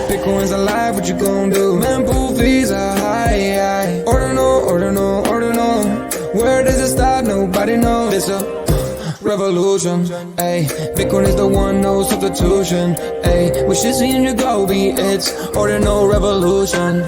Bitcoin's alive, what you gonna do? Mempool fees are high. Ordinal. Where does it stop? Nobody knows. It's a revolution. Ay, Bitcoin is the one, no substitution. Ay, with Shizzy and Yagobi, it's Ordinal Revolution.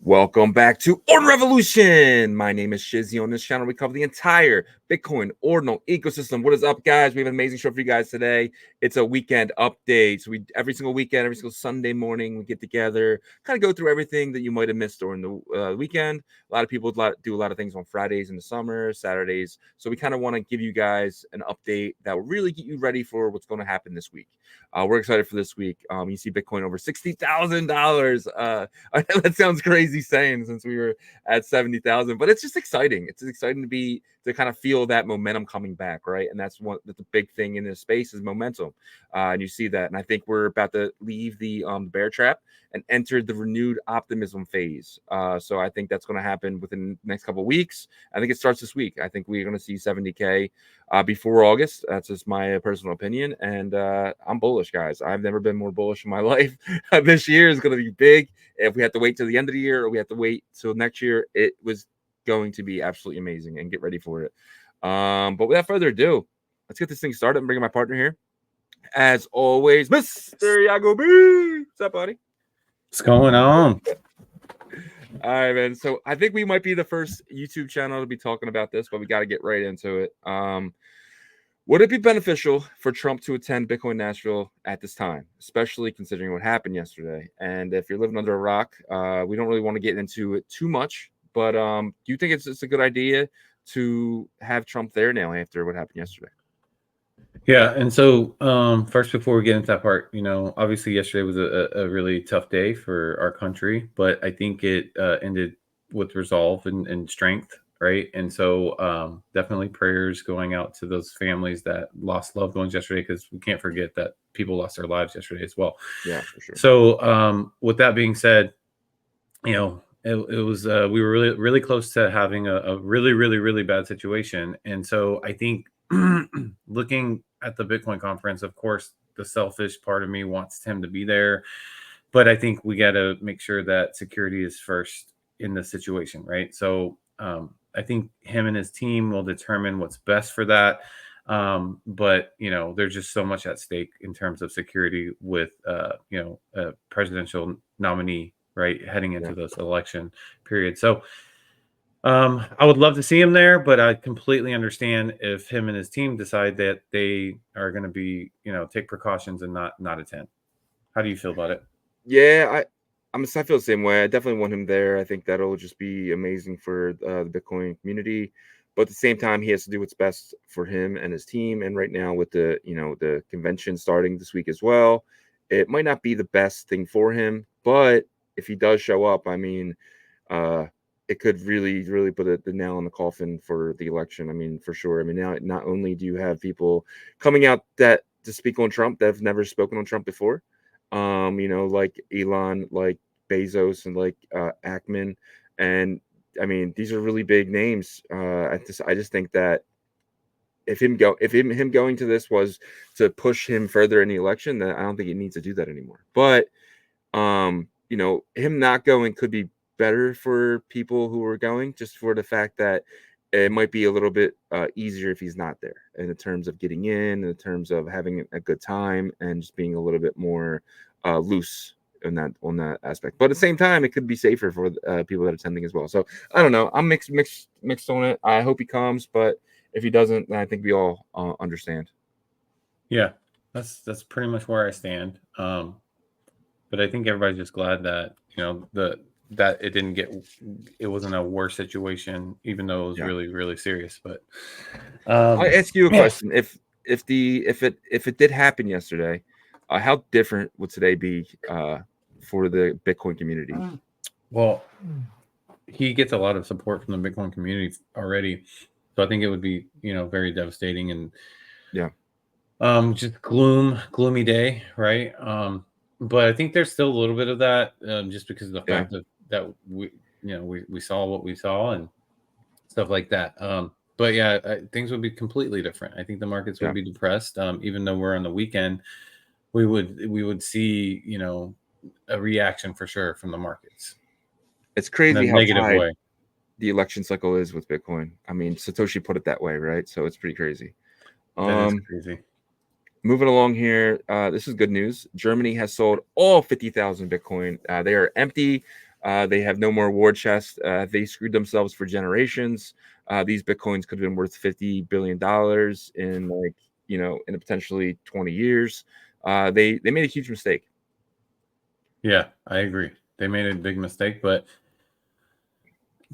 Welcome back to Ordinal Revolution. My name is Shizzy. On this channel, we cover the entire Bitcoin ordinal ecosystem. What is up, guys? We have an amazing show for you guys today. It's a weekend update. So every single weekend, every single Sunday morning, we get together, kind of go through everything that you might have missed during the weekend. A lot of people do a lot of things on Fridays in the summer, Saturdays. So we kind of want to give you guys an update that will really get you ready for what's going to happen this week. We're excited for this week. You see Bitcoin over $60,000. That sounds crazy saying since we were at 70,000, but it's just exciting. It's exciting to kind of feel that momentum coming back, right? And that's the big thing in this space is momentum, and you see that. And I think we're about to leave the bear trap and enter the renewed optimism phase. So I think that's going to happen within the next couple of weeks. I think it starts this week. I think we're going to see 70K before August. That's just my personal opinion, and I'm bullish, guys. I've never been more bullish in my life. This year is going to be big. If we have to wait till the end of the year or we have to wait till next year, it was going to be absolutely amazing, and get ready for it. But without further ado, let's get this thing started. I'm bringing my partner here, as always, Mr. Yagobi. What's up, buddy? What's going on? All right, man. So I think we might be the first YouTube channel to be talking about this, but we got to get right into it. Would it be beneficial for Trump to attend Bitcoin Nashville at this time, especially considering what happened yesterday? And if you're living under a rock, we don't really want to get into it too much, but do you think it's a good idea to have Trump there now after what happened yesterday? Yeah, and so first, before we get into that part, obviously yesterday was a really tough day for our country, but I think it ended with resolve and strength, right? And so definitely prayers going out to those families that lost loved ones yesterday, because we can't forget that people lost their lives yesterday as well. Yeah, for sure. So with that being said, it was we were really close to having a really bad situation. And so I think looking at the Bitcoin conference, of course, the selfish part of me wants him to be there, but I think we got to make sure that security is first in the situation, right? So I think him and his team will determine what's best for that. But there's just so much at stake in terms of security with a presidential nominee, right, heading into this election period. So I would love to see him there, but I completely understand if him and his team decide that they are going to be, take precautions and not attend. How do you feel about it? Yeah, I feel the same way. I definitely want him there. I think that'll just be amazing for the Bitcoin community. But at the same time, he has to do what's best for him and his team. And right now, with the convention starting this week as well, it might not be the best thing for him. But if he does show up, I mean, it could really put the nail in the coffin for the election. I mean, for sure. I mean, now not only do you have people coming out to speak on Trump that have never spoken on Trump before, like Elon, like Bezos, and like Ackman, and I mean, these are really big names. I just think that if him going to this was to push him further in the election, then I don't think he needs to do that anymore. But him not going could be better for people who are going, just for the fact that it might be a little bit easier if he's not there, in terms of getting in terms of having a good time, and just being a little bit more loose on that aspect. But at the same time, it could be safer for people that are attending as well. So I don't know. I'm mixed on it. I hope he comes, but if he doesn't, then I think we all understand. Yeah, that's pretty much where I stand. But I think everybody's just glad that that it wasn't a worse situation, even though it was really serious. But I'll ask you a question: if it did happen yesterday, how different would today be for the Bitcoin community? Well, he gets a lot of support from the Bitcoin community already, so I think it would be very devastating and just gloomy day, right? But I think there's still a little bit of that, just because of the fact that we saw what we saw and stuff like that. But yeah, things would be completely different. I think the markets would Yeah. be depressed. Even though we're on the weekend, we would see, a reaction for sure from the markets It's in a crazy how negative tied way. the election cycle is with Bitcoin. I mean, Satoshi put it that way, right? So it's pretty crazy. That is crazy. Moving along here, this is good news. Germany has sold all 50,000 Bitcoin. They are empty. They have no more war chest. They screwed themselves for generations. These Bitcoins could have been worth $50 billion in in a potentially 20 years. They made a huge mistake. Yeah, I agree. They made a big mistake, but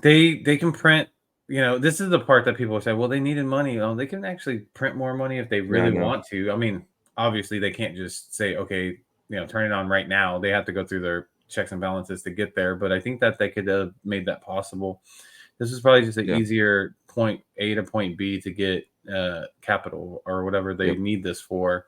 they can print. This is the part that people say, well, they needed money. Oh, they can actually print more money if they Yeah, I really know. want to. I mean, obviously they can't just say, okay, turn it on right now. They have to go through their checks and balances to get there. But I think that they could have made that possible. This is probably just an Yeah. easier point A to point B to get capital or whatever they Yep. need this for.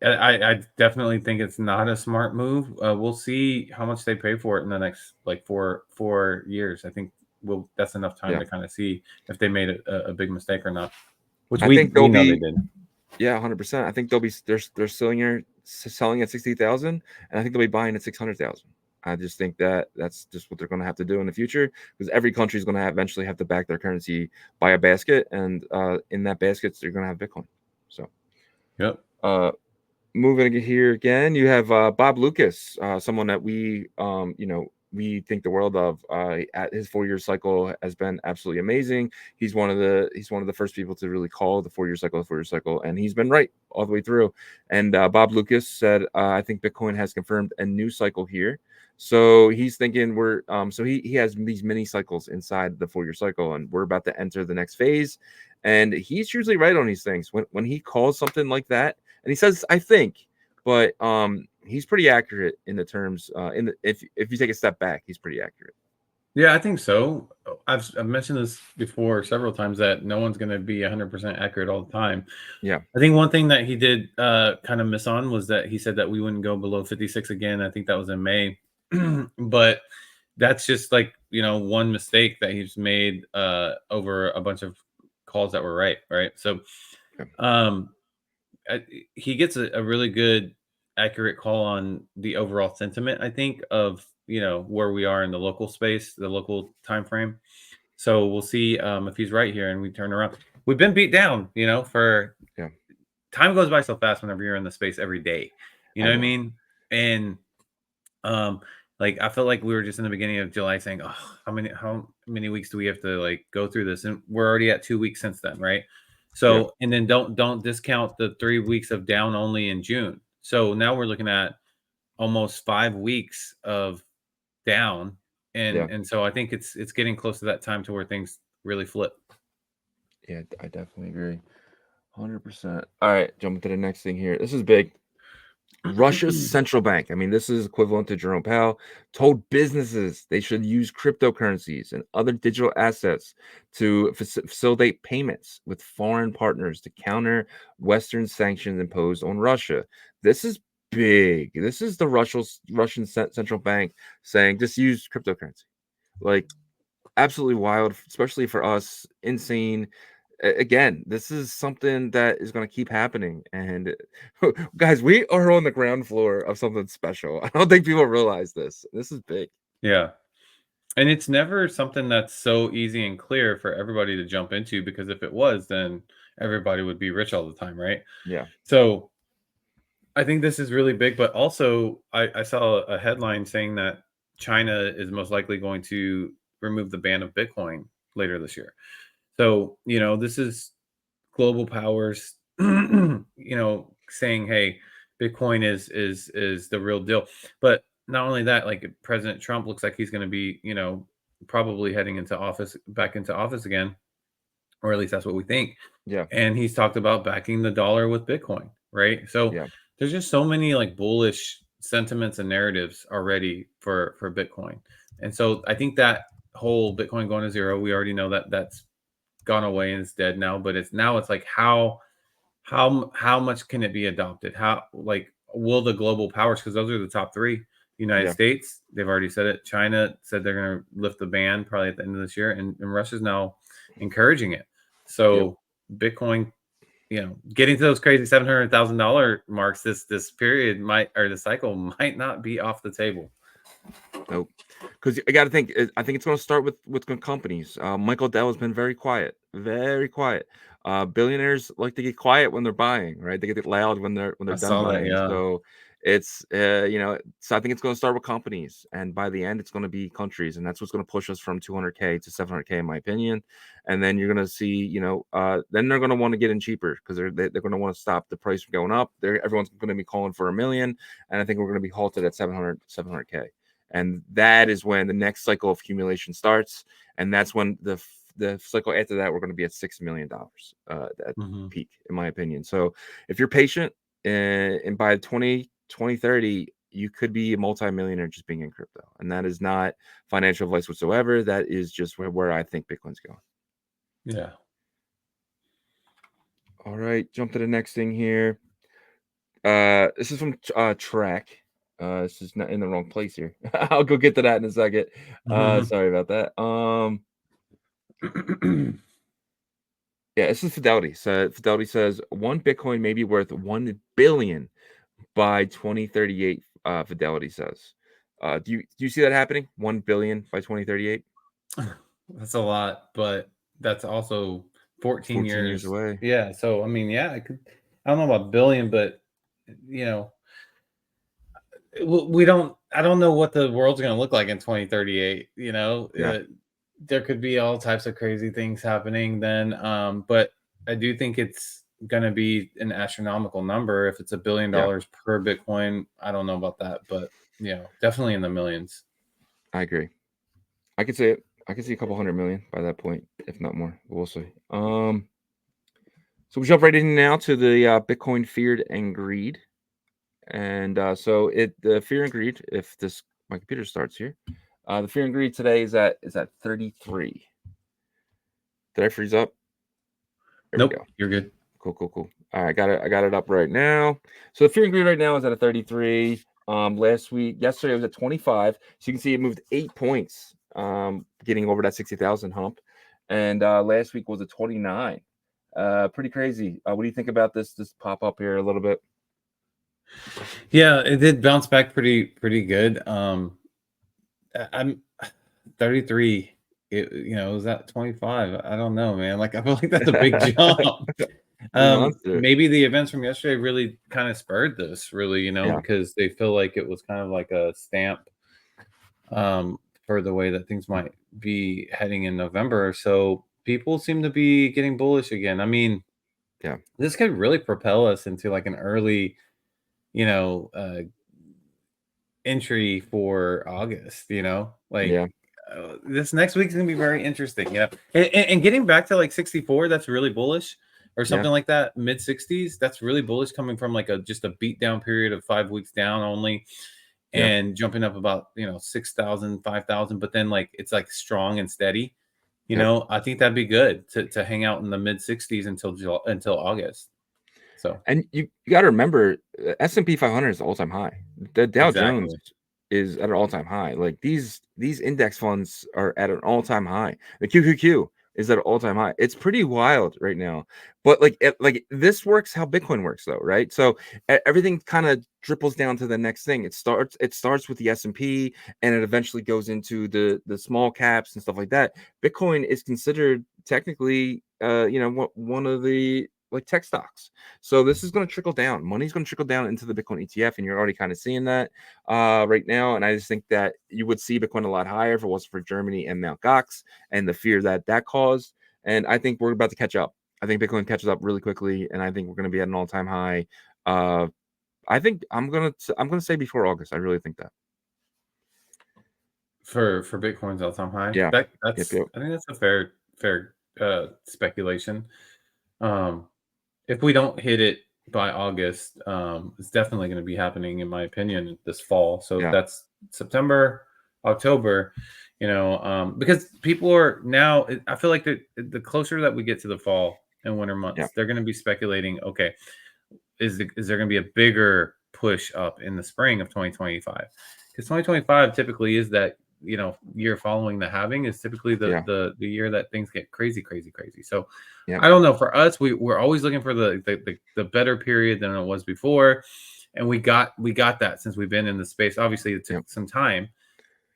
I definitely think it's not a smart move. We'll see how much they pay for it in the next like four years. I think that's enough time Yeah. to kind of see if they made a big mistake or not. Which I we think they'll know they be. did. Yeah, 100%. I think they're selling at 60,000, and I think they'll be buying at 600,000. I just think that that's just what they're going to have to do in the future, because every country is going to eventually have to back their currency by a basket, and in that basket they're going to have Bitcoin. So, Yep. moving here again, you have Bob Lucas, someone that we think the world of. At his 4-year cycle has been absolutely amazing. He's one of the first people to really call the 4-year cycle, and he's been right all the way through. And Bob Lucas said, I think Bitcoin has confirmed a new cycle here. So he's thinking so he has these mini cycles inside the 4-year cycle, and we're about to enter the next phase. And he's usually right on these things when he calls something like that. And he says, I think, but he's pretty accurate in the terms. If you take a step back, he's pretty accurate. Yeah, I think so. I've mentioned this before several times that no one's going to be 100% accurate all the time. Yeah. I think one thing that he did kind of miss on was that he said that we wouldn't go below 56 again. I think that was in May. But that's just like, one mistake that he's made over a bunch of calls that were right. So he gets a really good, accurate call on the overall sentiment, I think, of where we are in the local space, the local time frame. So we'll see if he's right here and we turn around. We've been beat down, for time goes by so fast whenever you're in the space every day. You know what I mean? And like I felt like we were just in the beginning of July saying, oh, how many weeks do we have to like go through this? And we're already at 2 weeks since then, right? So and then don't discount the 3 weeks of down only in June. So now we're looking at almost 5 weeks of down. And so I think it's getting close to that time to where things really flip. Yeah, I definitely agree. 100%. All right, jumping to the next thing here. This is big. Russia's central bank, I mean, this is equivalent to Jerome Powell, told businesses they should use cryptocurrencies and other digital assets to facilitate payments with foreign partners to counter Western sanctions imposed on Russia. This is big. This is the Russian central bank saying just use cryptocurrency. Like, absolutely wild, especially for us. Insane. Again, this is something that is going to keep happening. And guys, we are on the ground floor of something special. I don't think people realize this. This is big. Yeah. And it's never something that's so easy and clear for everybody to jump into, because if it was, then everybody would be rich all the time, right? Yeah. So I think this is really big, but also I saw a headline saying that China is most likely going to remove the ban of Bitcoin later this year. So, this is global powers, saying, hey, Bitcoin is the real deal. But not only that, like President Trump looks like he's going to be, probably heading back into office again, or at least that's what we think. Yeah. And he's talked about backing the dollar with Bitcoin, right? So there's just so many like bullish sentiments and narratives already for Bitcoin. And so I think that whole Bitcoin going to zero, we already know that that's gone away and it's dead now, but it's like how much can it be adopted? How, like, will the global powers, because those are the top three, United Yeah. States, they've already said it. China said they're going to lift the ban probably at the end of this year, and Russia's now encouraging it. So Bitcoin, getting to those crazy $700,000 marks this period the cycle might not be off the table. Nope. Because I got to think. I think it's going to start with companies. Michael Dell has been very quiet, very quiet. Billionaires like to get quiet when they're buying, right? They get loud when they're I done saw that, buying. yeah. So it's so I think it's going to start with companies, and by the end, it's going to be countries, and that's what's going to push us from 200K to 700K, in my opinion. And then you're going to see, then they're going to want to get in cheaper because they're going to want to stop the price from going up. Everyone's going to be calling for $1 million, and I think we're going to be halted at 700K. And that is when the next cycle of accumulation starts. And that's when the cycle after that, we're going to be at $6 million at peak, in my opinion. So if you're patient and by 2030, you could be a multimillionaire just being in crypto. And that is not financial advice whatsoever. That is just where I think Bitcoin's going. Yeah. All right. Jump to the next thing here. This is from Track. This is not in the wrong place here. I'll go get to that in a second. Sorry about that. Yeah, this is Fidelity. So Fidelity says 1 Bitcoin may be worth 1 billion by 2038. Fidelity says. Do you see that happening? 1 billion by 2038? That's a lot, but that's also 14 years away. Yeah. So I mean, yeah, I don't know about billion, but I don't know what the world's going to look like in 2038. There could be all types of crazy things happening then. But I do think it's going to be an astronomical number. If it's $1 billion per Bitcoin, I don't know about that, but definitely in the millions. I agree. I could say it. I could see a couple 100 million by that point, if not more. We'll see. So we jump right in now to the Bitcoin feared and greed. And so the fear and greed, if my computer starts here, the fear and greed today is at 33. Did I freeze up? There we go. You're good. Cool. All right, I got it up right now. So the fear and greed right now is at a 33. Yesterday it was at 25. So you can see it moved 8 points, getting over that 60,000 hump. And last week was a 29. Pretty crazy. What do you think about this pop up here a little bit? Yeah, it did bounce back pretty good. I'm 33. Was that 25? I don't know, man. Like, I feel like that's a big jump. Maybe the events from yesterday really kind of spurred this, really, because they feel like it was kind of like a stamp for the way that things might be heading in November. So people seem to be getting bullish again. I mean, this could really propel us into like an early entry for August, this next week is going to be very interesting. And getting back to like 64, that's really bullish, or something like that. Mid 60s, that's really bullish, coming from like just a beat down period of 5 weeks down only, and jumping up about 6,000, 5,000, but then like it's like strong and steady. I think that'd be good to hang out in the mid 60s until August. So, and you got to remember, S&P 500 is all-time high. The Dow Jones is at an all-time high. Like these index funds are at an all-time high. The QQQ is at an all-time high. It's pretty wild right now. But like this works how Bitcoin works, though, right? So everything kind of dripples down to the next thing. It starts with the S&P, and it eventually goes into the small caps and stuff like that. Bitcoin is considered technically, one of the like tech stocks. So this is going to trickle down. Money's going to trickle down into the Bitcoin ETF, and you're already kind of seeing that right now. And I just think that you would see Bitcoin a lot higher if it wasn't for Germany and Mt. Gox and the fear that caused. And I think we're about to catch up. I think Bitcoin catches up really quickly, and I think we're going to be at an all-time high. I think I'm gonna say before August. I really think that for Bitcoin's all-time high. Yeah, that's I think that's a fair speculation. If we don't hit it by August, it's definitely going to be happening, in my opinion, this fall. So that's September, October, because people are now, I feel like the closer that we get to the fall and winter months, they're going to be speculating, okay, is there going to be a bigger push up in the spring of 2025? because 2025 typically is that, you know, year following the halving is typically the year that things get crazy. So I don't know. For us, we're always looking for the better period than it was before, and we got that since we've been in the space. Obviously, it took some time,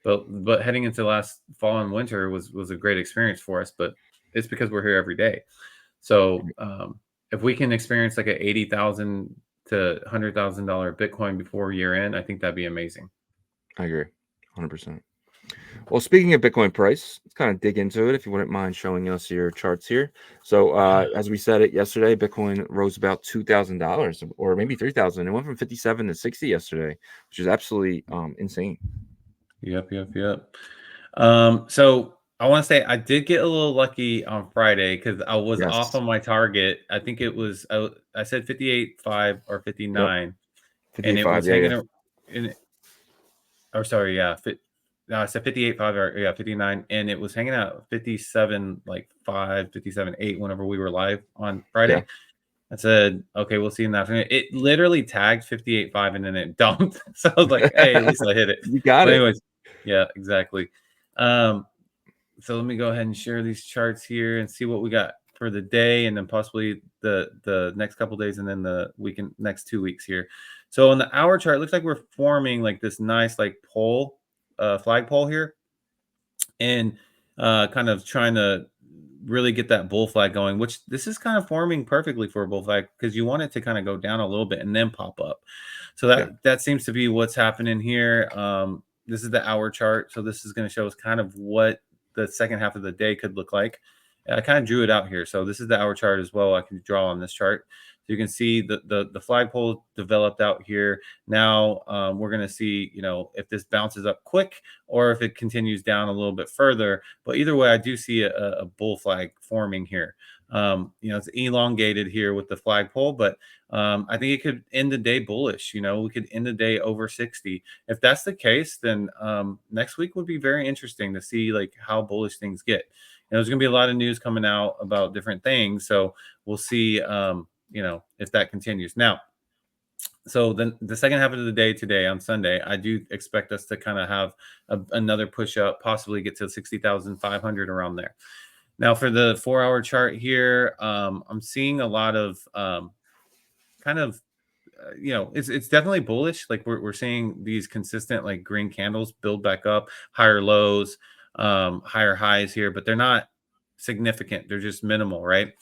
but heading into last fall and winter was a great experience for us. But it's because we're here every day. So if we can experience like a $80,000 to $100,000 Bitcoin before year end, I think that'd be amazing. I agree, 100%. Well, speaking of Bitcoin price, let's kind of dig into it. If you wouldn't mind showing us your charts here. So as we said it yesterday, Bitcoin rose about $2,000 or maybe 3,000. It went from 57 to 60 yesterday, which is absolutely insane. Yep. So I want to say I did get a little lucky on Friday because I was off on my target. I think it was I said 58.5 or 59, and it was hanging in. Or sorry, yeah. No, I said 58.5 or 59, and it was hanging out 57 like 5, 57.8 whenever we were live on Friday. I said, okay, we'll see in the afternoon. It literally tagged 58.5 and then it dumped. So I was like, hey, at least I hit it. You got it. Anyways, yeah, exactly. So let me go ahead and share these charts here and see what we got for the day, and then possibly the next couple of days, and then the next 2 weeks here. So on the hour chart, it looks like we're forming like this nice like pole, flagpole here, and kind of trying to really get that bull flag going, which this is kind of forming perfectly for a bull flag because you want it to kind of go down a little bit and then pop up. So that seems to be what's happening here. This is the hour chart. So this is going to show us kind of what the second half of the day could look like. I kind of drew it out here. So this is the hour chart as well. I can draw on this chart. So you can see the flagpole developed out here. Now we're going to see, you know, if this bounces up quick or if it continues down a little bit further. But either way, I do see a bull flag forming here. You know, it's elongated here with the flagpole, but I think it could end the day bullish. You know, we could end the day over 60. If that's the case, then next week would be very interesting to see like how bullish things get. You know, there's going to be a lot of news coming out about different things, so we'll see. You know, if that continues. Now, so then the second half of the day today on Sunday, I do expect us to kind of have another push up, possibly get to 60,500 around there. Now for the 4-hour chart here, I'm seeing a lot of kind of, you know, it's definitely bullish. Like we're seeing these consistent like green candles build back up, higher lows, higher highs here, but they're not significant. They're just minimal, right?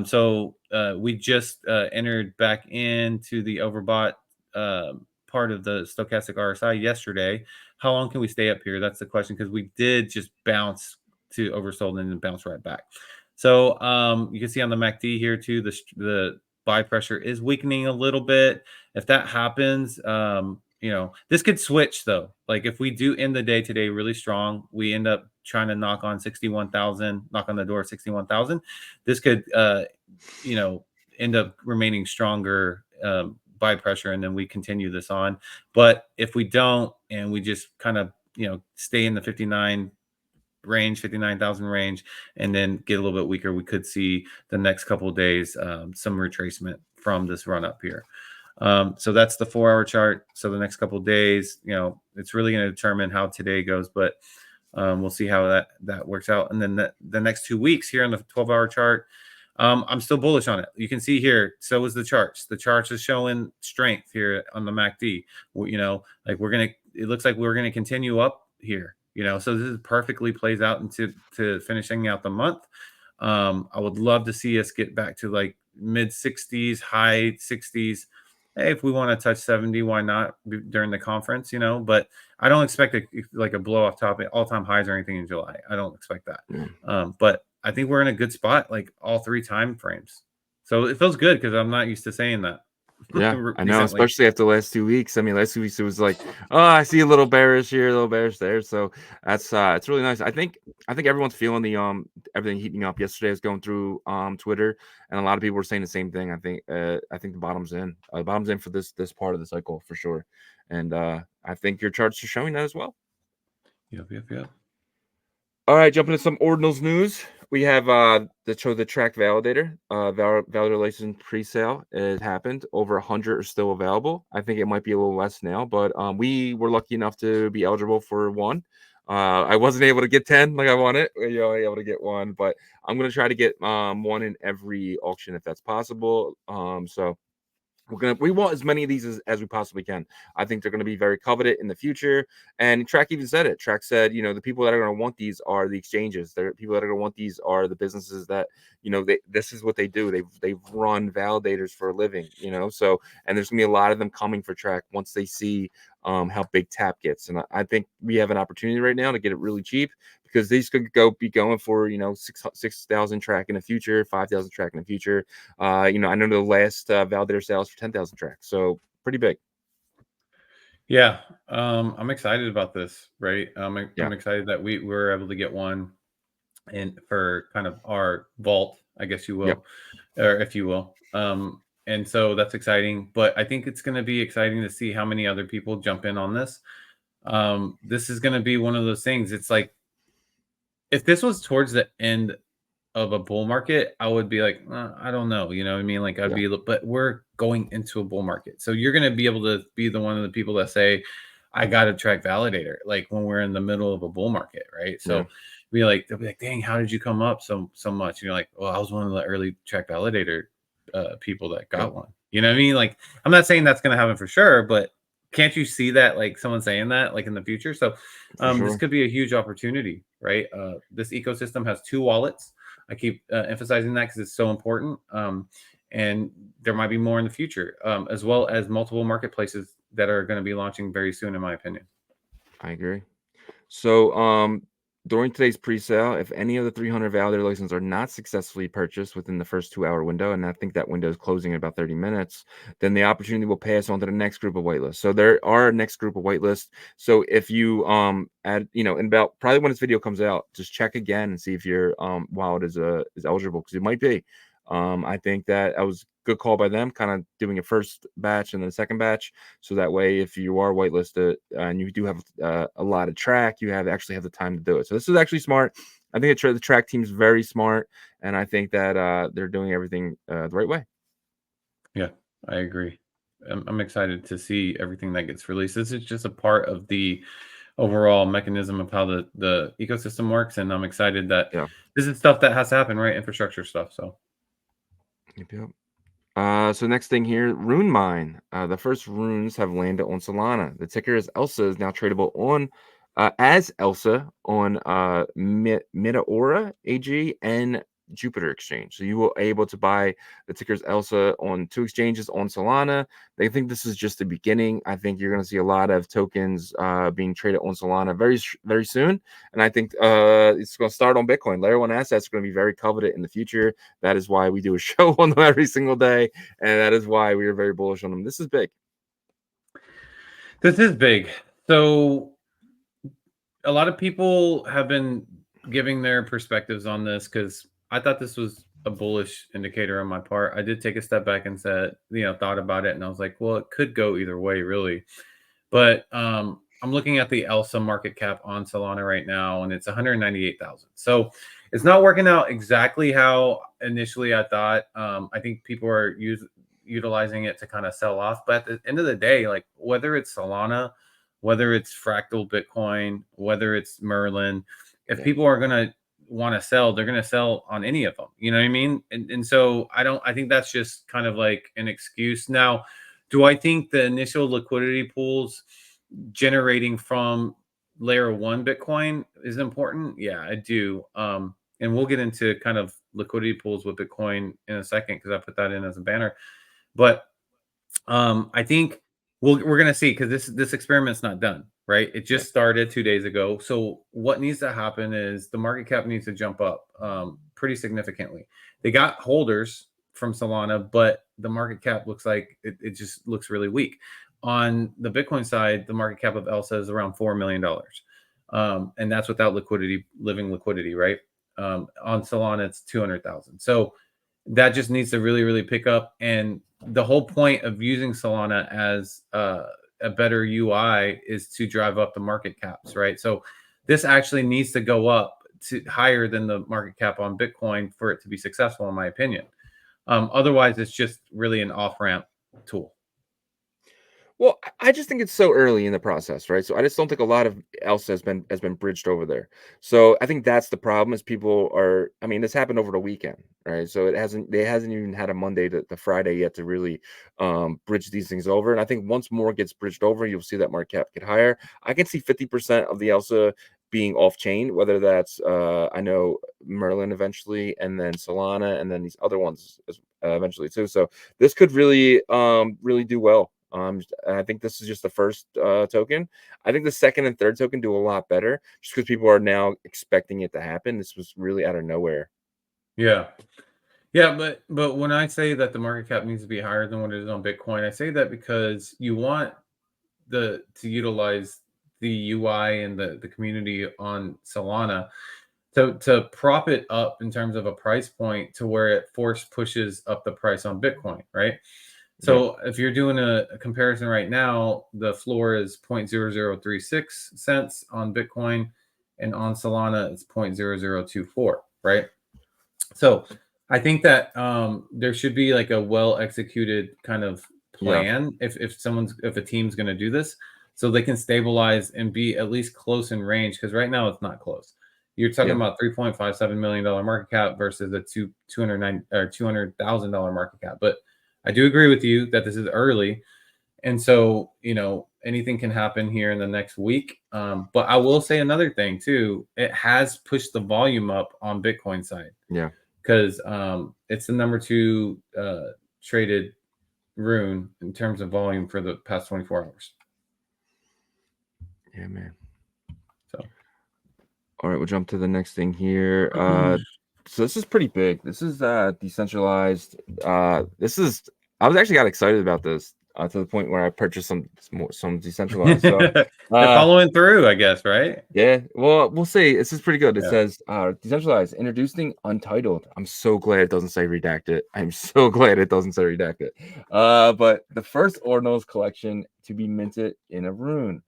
So we just entered back into the overbought part of the stochastic RSI yesterday. How long can we stay up here? That's the question, because we did just bounce to oversold and then bounce right back. So you can see on the MACD here too, the buy pressure is weakening a little bit. If that happens, you know, this could switch though. Like if we do end the day today really strong, we end up trying to knock on 61,000, knock on the door 61,000. This could, you know, end up remaining stronger buy pressure, and then we continue this on. But if we don't, and we just kind of, you know, stay in the 59 range, 59,000 range, and then get a little bit weaker, we could see the next couple of days some retracement from this run up here. So that's the 4-hour chart. So the next couple of days, you know, it's really going to determine how today goes, but we'll see how that works out. And then the next 2 weeks here on the 12-hour chart, I'm still bullish on it. You can see here, so is the charts. The charts is showing strength here on the MACD. You know, like it looks like we're going to continue up here, you know, so this is perfectly plays out into finishing out the month. I would love to see us get back to like mid 60s, high 60s. Hey, if we want to touch 70, why not during the conference, you know? But I don't expect a blow off top all-time highs or anything in July. I don't expect that. But I think we're in a good spot, like all 3 time frames. So it feels good because I'm not used to saying that. Yeah, I know, especially after the last 2 weeks. I mean, last 2 weeks it was like, oh, I see a little bearish here, a little bearish there. So that's it's really nice. I think everyone's feeling the everything heating up. Yesterday I was going through Twitter, and a lot of people were saying the same thing. I think the bottom's in. The bottom's in for this part of the cycle for sure. And I think your charts are showing that as well. Yep. All right, jumping into some ordinals news. We have the track validator, validator license pre-sale. It happened. Over 100 are still available. I think it might be a little less now, but we were lucky enough to be eligible for one. I wasn't able to get 10 like I wanted. You're only able to get one, but I'm gonna try to get one in every auction if that's possible. So we want as many of these as we possibly can. I think they're going to be very coveted in the future. And Track even said it. Track said, you know, the people that are going to want these are the exchanges. The people that are going to want these are the businesses that, you know, this is what they do. They've run validators for a living, you know. So, and there's going to be a lot of them coming for Track once they see how big tap gets. And I think we have an opportunity right now to get it really cheap, because these could be going for, you know, 6,000 Track in the future, 5,000 Track in the future. You know, I know the last validator sales for 10,000 Tracks, so pretty big. Yeah, I'm excited about this, right? I'm Yeah. excited that we were able to get one in for kind of our vault, I guess you will, Yep. or if you will. And so that's exciting, but I think it's going to be exciting to see how many other people jump in on this. This is going to be one of those things. It's like, if this was towards the end of a bull market, I would be like, I don't know, you know what I mean? Like I'd Yeah. be, but we're going into a bull market, so you're going to be able to be the one of the people that say, I got a track validator, like when we're in the middle of a bull market, right? So Yeah. they'll be like, dang, how did you come up so much? And you're like, well, I was one of the early track validator people that got Yep. one. You know what I mean? Like, I'm not saying that's going to happen for sure, but can't you see that, like someone saying that like in the future? So For this sure. could be a huge opportunity, right? This ecosystem has 2 wallets. I keep emphasizing that because it's so important. And there might be more in the future, as well as multiple marketplaces that are going to be launching very soon, in my opinion. I agree. So, during today's pre-sale, if any of the 300 validator licenses are not successfully purchased within the first 2-hour window, and I think that window is closing in about 30 minutes, then the opportunity will pass on to the next group of whitelists. So there are a next group of whitelists. So if you add, you know, in about probably when this video comes out, just check again and see if your wallet is eligible, because it might be. I think that was a good call by them, kind of doing a first batch and then a second batch. So that way, if you are whitelisted and you do have a lot of Track, you actually have the time to do it. So this is actually smart. I think the Track team is very smart, and I think that they're doing everything the right way. Yeah, I agree. I'm excited to see everything that gets released. This is just a part of the overall mechanism of how the ecosystem works, and I'm excited that Yeah. this is stuff that has to happen, right? Infrastructure stuff. So Yep. So next thing here, RuneMine. The first runes have landed on Solana. The ticker is Elsa, is now tradable on as Elsa on Metaora AG and Jupiter Exchange. So you will able to buy the tickers Elsa on 2 exchanges on Solana. They think this is just the beginning. I think you're going to see a lot of tokens being traded on Solana very soon. And I think it's going to start on Bitcoin. Layer 1 assets are going to be very coveted in the future. That is why we do a show on them every single day. And that is why we are very bullish on them. This is big. this is big. So a lot of people have been giving their perspectives on this, because I thought this was a bullish indicator on my part. I did take a step back and said, thought about it, and I was like, well, it could go either way, really. But I'm looking at the Elsa market cap on Solana right now, and it's 198,000. So it's not working out exactly how initially I thought. I think people are utilizing it to kind of sell off. But at the end of the day, like whether it's Solana, whether it's Fractal Bitcoin, whether it's Merlin, if people are going to want to sell, they're going to sell on any of them. You know what I mean? And so I think that's just kind of like an excuse. Now, do I think the initial liquidity pools generating from layer 1 Bitcoin is important? Yeah, I do. And we'll get into kind of liquidity pools with Bitcoin in a second, because I put that in as a banner. But I think we're going to see, because this experiment's not done, right? It just started 2 days ago. So what needs to happen is the market cap needs to jump up pretty significantly. They got holders from Solana, but the market cap looks like it just looks really weak. On the Bitcoin side, the market cap of Elsa is around $4 million. And that's without living liquidity, right? On Solana, it's 200,000. So that just needs to really, really pick up. And the whole point of using Solana as a better UI is to drive up the market caps, right? So this actually needs to go up higher than the market cap on Bitcoin for it to be successful, in my opinion. Otherwise, it's just really an off-ramp tool. Well, I just think it's so early in the process, right? So I just don't think a lot of else has been bridged over there. So I think that's the problem is people are, I mean, this happened over the weekend, right? So they hasn't even had a Monday to Friday yet to really bridge these things over. And I think once more gets bridged over, you'll see that market cap get higher. I can see 50% of the ELSA being off chain, whether that's I know Merlin eventually, and then Solana, and then these other ones eventually too. So this could really really do well. And I think this is just the first token. I think the second and third token do a lot better just because people are now expecting it to happen. This was really out of nowhere. Yeah. Yeah, but when I say that the market cap needs to be higher than what it is on Bitcoin, I say that because you want to utilize the UI and the community on Solana to prop it up in terms of a price point to where it pushes up the price on Bitcoin, right? So if you're doing a comparison right now, the floor is 0.0036 cents on Bitcoin, and on Solana it's 0.0024, right? So I think that there should be like a well executed kind of plan if a team's going to do this, so they can stabilize and be at least close in range, because right now it's not close. You're talking about $3.57 million market cap versus a $200,000 market cap, but I do agree with you that this is early. And so, anything can happen here in the next week. But I will say another thing too. It has pushed the volume up on Bitcoin side. Yeah. Because it's the number 2 traded rune in terms of volume for the past 24 hours. Yeah, man. So, all right, we'll jump to the next thing here. So this is pretty big. This is decentralized. I was actually got excited about this to the point where I purchased some decentralized. So they're following through, I guess, right? Yeah. Well, we'll see. This is pretty good. It says decentralized, introducing Untitled. I'm so glad it doesn't say redacted. I'm so glad it doesn't say redacted. But the first Ordinals collection to be minted in a rune.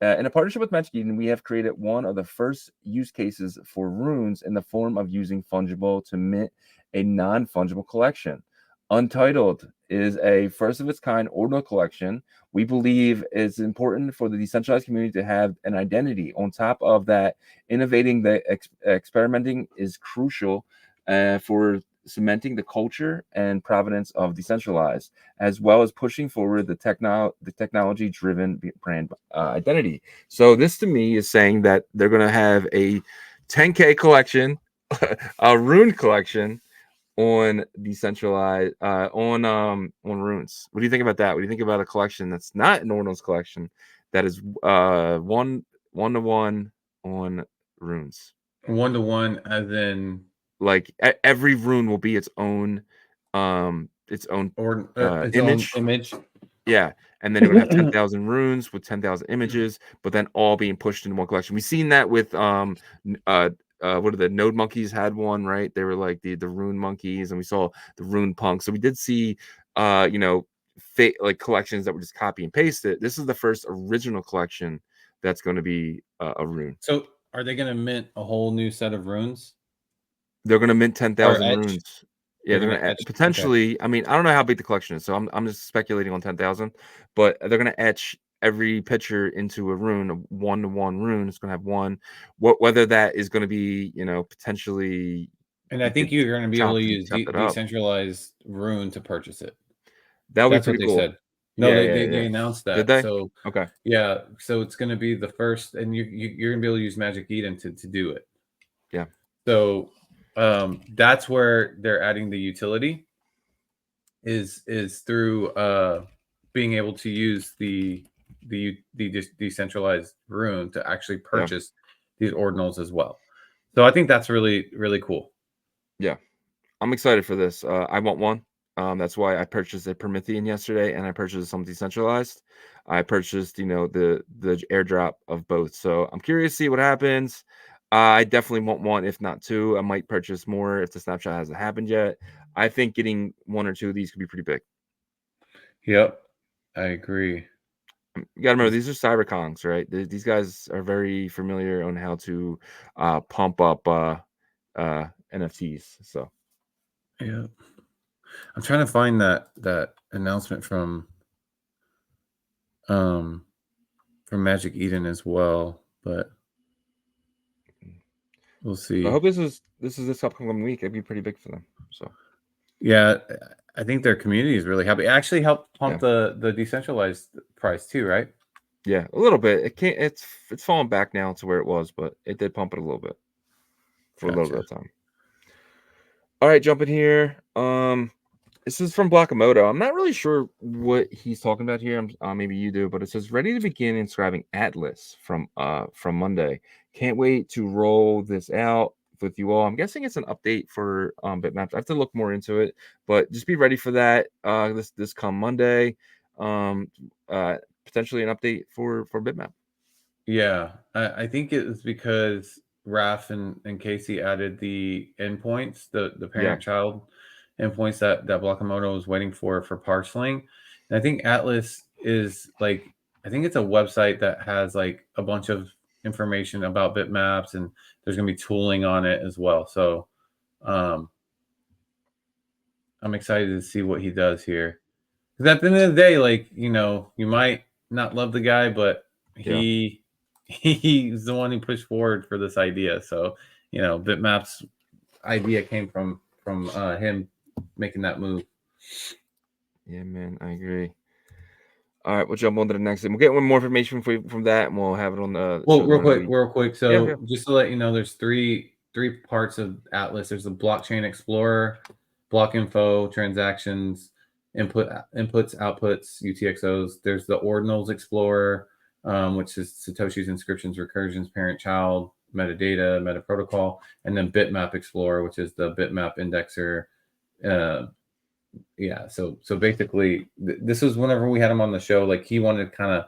In a partnership with Magic Eden, we have created one of the first use cases for runes in the form of using fungible to mint a non-fungible collection. Untitled is a first of its kind ordinal collection. We believe it's important for the decentralized community to have an identity. On top of that, innovating the experimenting is crucial for cementing the culture and provenance of decentralized, as well as pushing forward the technology-driven brand identity. So this to me is saying that they're going to have a 10K collection, a rune collection on decentralized on runes. What do you think about that? What do you think about a collection that's not an Ordinals collection that is one to one on runes? 1-to-1, as in like every rune will be its own image. Own image. Yeah, and then it would have 10,000 runes with 10,000 images, but then all being pushed into one collection. We've seen that with what are the Node Monkeys had one, right? They were like the Rune Monkeys, and we saw the Rune Punk. So we did see like collections that were just copy and paste it. This is the first original collection that's going to be a rune. So are they going to mint a whole new set of runes? They're going to mint 10,000 runes. Yeah, they're going to etch potentially. Okay. I mean, I don't know how big the collection is, so I'm just speculating on 10,000. But they're going to etch every picture into a rune, a 1-to-1 rune. It's going to have one. Whether that is going to be, potentially. And I think you're going to be able to use decentralized rune to purchase it. That would be pretty cool. Said. No, they announced that. Did they? So okay. Yeah, so it's going to be the first, and you're going to be able to use Magic Eden to do it. Yeah. So that's where they're adding the utility is through being able to use the decentralized rune to actually purchase these ordinals as well. So I think that's really, really cool. Yeah, I'm excited for this. I want one. That's why I purchased a Promethean yesterday, and I purchased some decentralized. I purchased, the airdrop of both. So I'm curious to see what happens. I definitely want one, if not two. I might purchase more if the snapshot hasn't happened yet. I think getting one or two of these could be pretty big. Yep, I agree. You gotta remember, these are cybercongs, right? These guys are very familiar on how to pump up NFTs. So Yeah, I'm trying to find that announcement from Magic Eden as well, but we'll I see. hope this upcoming week. It'd be pretty big for them. So Yeah, I think their community is really happy. It actually helped pump yeah. the decentralized price too, right? Yeah, a little bit. It can't. It's fallen back now to where it was, but it did pump it a little bit for a little bit Gotcha. of time. All right, jumping here. This is from Blackamoto. I'm not really sure what he's talking about here. Maybe you do, but it says ready to begin inscribing Atlas from Monday. Can't wait to roll this out with you all. I'm guessing it's an update for bitmaps. I have to look more into it, but just be ready for that. This come Monday. Potentially an update for bitmap. Yeah, I think it was because Raf and Casey added the endpoints, the Yeah, parent-child endpoints that Blockamoto was waiting for parceling. And I think Atlas is like, I think it's a website that has like a bunch of information about bitmaps, and there's gonna be tooling on it as well. So um, I'm excited to see what he does here. Because at the end of the day, like, you know, you might not love the guy, but yeah. he's the one who pushed forward for this idea. So, you know, Bitmap's idea came from him making that move. Yeah, man, I agree. All right, we'll jump on to the next thing. We'll get one more information from that, and we'll have it on the Well, show during the week. real quick. Yeah, yeah. So just to let you know, there's three parts of Atlas. There's the blockchain explorer, block info, transactions, inputs, outputs, UTXOs. There's the ordinals explorer, which is Satoshi's inscriptions, recursions, parent child, metadata, meta protocol, and then bitmap explorer, which is the bitmap indexer. Yeah, so basically this was whenever we had him on the show, like he wanted to kind of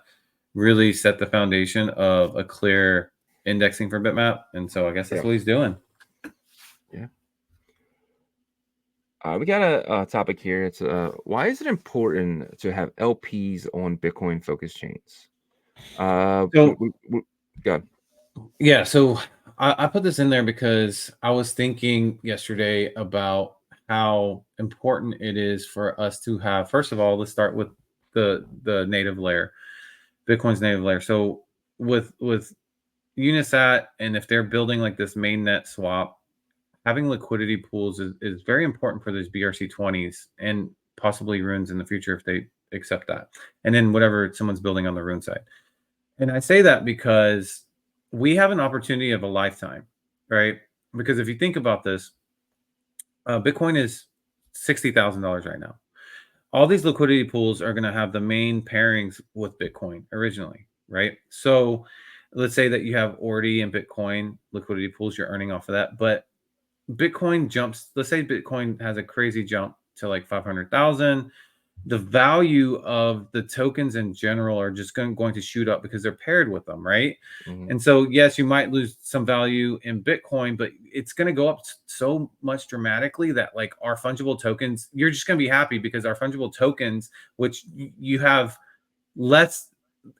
really set the foundation of a clear indexing for bitmap, and so I guess that's Yeah. what he's doing. Yeah. We got a topic here. It's why is it important to have LPs on Bitcoin focused chains? So Go ahead. yeah, so I put this in there because I was thinking yesterday about how important it is for us to have, first of all, let's start with the native layer, Bitcoin's native layer. So with Unisat, and if they're building like this mainnet swap, having liquidity pools is very important for those BRC20s and possibly runes in the future if they accept that. And then whatever someone's building on the rune side. And I say that because we have an opportunity of a lifetime, right? Because if you think about this, Bitcoin is $60,000 right now. All these liquidity pools are going to have the main pairings with Bitcoin originally, right? So let's say that you have Ordi and Bitcoin liquidity pools, you're earning off of that. But Bitcoin jumps, let's say Bitcoin has a crazy jump to like 500,000. The value of the tokens in general are just going to shoot up because they're paired with them, right? Mhm. And so, yes, you might lose some value in Bitcoin, but it's going to go up so much dramatically that like our fungible tokens, you're just going to be happy because our fungible tokens, which you have less